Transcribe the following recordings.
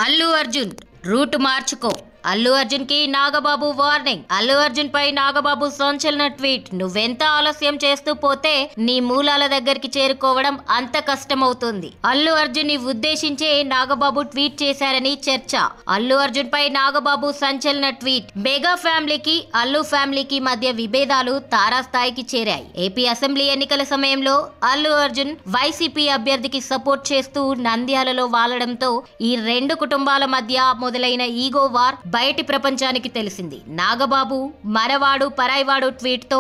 Allu Arjun route మార్చుకో. అల్లు అర్జున్ కి Nagababu warning. Allu Arjun పై నాగబాబు సంచలన ట్వీట్. నువ్వెంత ఆలస్యం చేస్తూ పోతే నీ మూలాల దగ్గరికి చేరుకోవడం అంత కష్టమవుతుంది. అల్లు అర్జున్ ని ఉద్దేశించే నాగబాబు ట్వీట్ చేశారని చర్చ. అల్లు అర్జున్ పై నాగబాబు సంచలన ట్వీట్. మెగా ఫ్యామిలీకి అల్లు ఫ్యామిలీకి మధ్య విభేదాలు తారాస్థాయికి చేరాయి. ఏపీ అసెంబ్లీ ఎన్నికల సమయంలో అల్లు అర్జున్ వైసీపీ అభ్యర్థికి సపోర్ట్ చేస్తూ నంద్యాలలో వాలడంతో ఈ రెండు కుటుంబాల మధ్య మొదలైన ఈగో వార్ బయటి ప్రపంచానికి తెలిసింది. నాగబాబు మనవాడు పరాయివాడు ట్వీట్ తో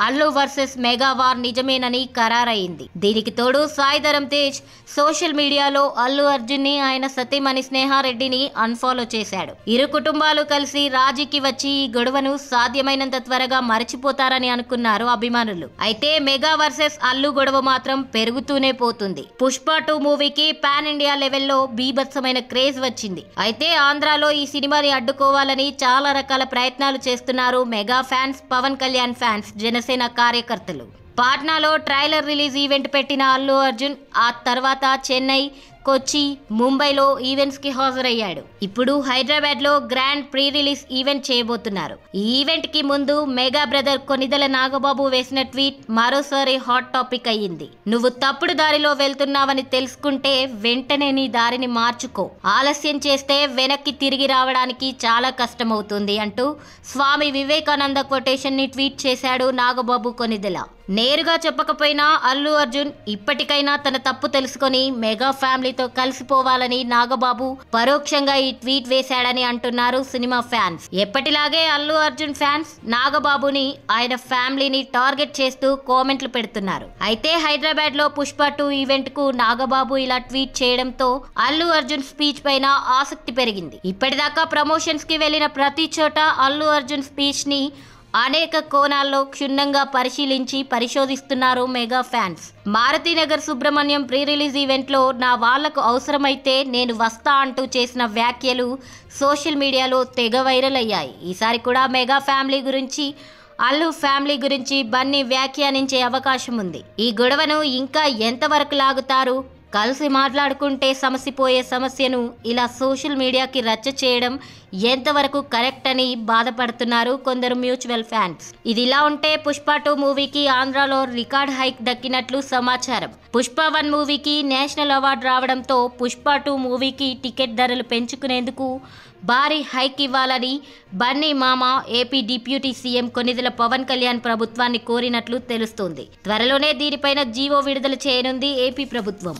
అల్లు వర్సెస్ మెగా వార్ నిజమేనని ఖరారైంది. దీనికి తోడు సాయి ధరమ్ తేజ్ సోషల్ మీడియాలో అల్లు అర్జున్ ని ఆయన సతీమణి స్నేహారెడ్డిని అన్ఫాలో చేశాడు. ఇరు కుటుంబాలు కలిసి రాజీకి వచ్చి ఈ గొడవను సాధ్యమైనంత త్వరగా మరచిపోతారని అనుకున్నారు అభిమానులు. అయితే మెగా వర్సెస్ అల్లు గొడవ మాత్రం పెరుగుతూనే పోతుంది. పుష్ప 2 మూవీకి పాన్ ఇండియా లెవెల్లో బీభత్సమైన క్రేజ్ వచ్చింది. అయితే ఆంధ్రాలో ఈ సినిమాని అడ్డుకోవాలని చాలా రకాల ప్రయత్నాలు చేస్తున్నారు mega fans, Pawan Kalyan fans, Janasena కార్యకర్తలు. పాట్నాలో ట్రైలర్ రిలీజ్ ఈవెంట్ పెట్టిన అల్లు అర్జున్ ఆ తర్వాత చెన్నై, కొచ్చి, ముంబైలో ఈవెంట్స్ కి హాజరయ్యాడు. ఇప్పుడు హైదరాబాద్ లో గ్రాండ్ ప్రీ రిలీజ్ ఈవెంట్ చేయబోతున్నారు. ఈ ఈవెంట్ కి ముందు మెగా బ్రదర్ కొనిదెల నాగబాబు వేసిన ట్వీట్ మరోసారి హాట్ టాపిక్ అయ్యింది. నువ్వు తప్పుడు దారిలో వెళ్తున్నావని తెలుసుకుంటే వెంటనే నీ దారిని మార్చుకో. ఆలస్యం చేస్తే వెనక్కి తిరిగి రావడానికి చాలా కష్టమవుతుంది అంటూ స్వామి వివేకానంద కొటేషన్ ని ట్వీట్ చేశాడు నాగబాబు కొనిదెల. నేరుగా చెప్పకపోయినా అల్లు అర్జున్ ఇప్పటికైనా తన తప్పు తెలుసుకొని మెగా ఫ్యామిలీతో కలిసిపోవాలని నాగబాబు పరోక్షంగా ఈ ట్వీట్ వేశాడని అంటున్నారు సినిమా ఫ్యాన్స్. ఎప్పటిలాగే అల్లు అర్జున్ ఫ్యాన్స్ నాగబాబుని, ఆయన ఫ్యామిలీని టార్గెట్ చేస్తూ కామెంట్లు పెడుతున్నారు. అయితే హైదరాబాద్ లో పుష్ప 2 ఈవెంట్ కు నాగబాబు ఇలా ట్వీట్ చేయడంతో అల్లు అర్జున్ స్పీచ్ పైన ఆసక్తి పెరిగింది. ఇప్పటిదాకా ప్రమోషన్స్ కి వెళ్లిన ప్రతి చోట అల్లు అర్జున్ స్పీచ్ ని అనేక కోణాల్లో క్షుణ్ణంగా పరిశోధిస్తున్నారు mega fans. Maruthinagar Subramanyam pre release event లో నా వాళ్లకు అవసరమైతే నేను వస్తా అంటూ చేసిన వ్యాఖ్యలు సోషల్ మీడియాలో తెగ వైరల్ అయ్యాయి. ఈసారి కూడా మెగా ఫ్యామిలీ గురించి, అల్లు ఫ్యామిలీ గురించి బన్నీ వ్యాఖ్యానించే అవకాశం ఉంది. ఈ గొడవను ఇంకా ఎంతవరకు లాగుతారు? కలిసి మాట్లాడుకుంటే సమసిపోయే సమస్యను ఇలా సోషల్ మీడియాకి రచ్చ చేయడం ఎంతవరకు కరెక్ట్ అని బాధపడుతున్నారు కొందరు మ్యూచువల్ ఫ్యాన్స్. ఇది ఇలా ఉంటే పుష్ప 2 మూవీకి ఆంధ్రాలో రికార్డ్ హైక్ దక్కినట్లు సమాచారం. పుష్ప 1 మూవీకి నేషనల్ అవార్డు రావడంతో పుష్ప 2 మూవీకి టికెట్ ధరలు పెంచుకునేందుకు భారీ హైక్ ఇవ్వాలని బన్నీ మామ AP deputy CM Konidela Pawan Kalyan ప్రభుత్వాన్ని కోరినట్లు తెలుస్తోంది. త్వరలోనే దీనిపైన జీవో విడుదల చేయనుంది ఏపీ ప్రభుత్వం.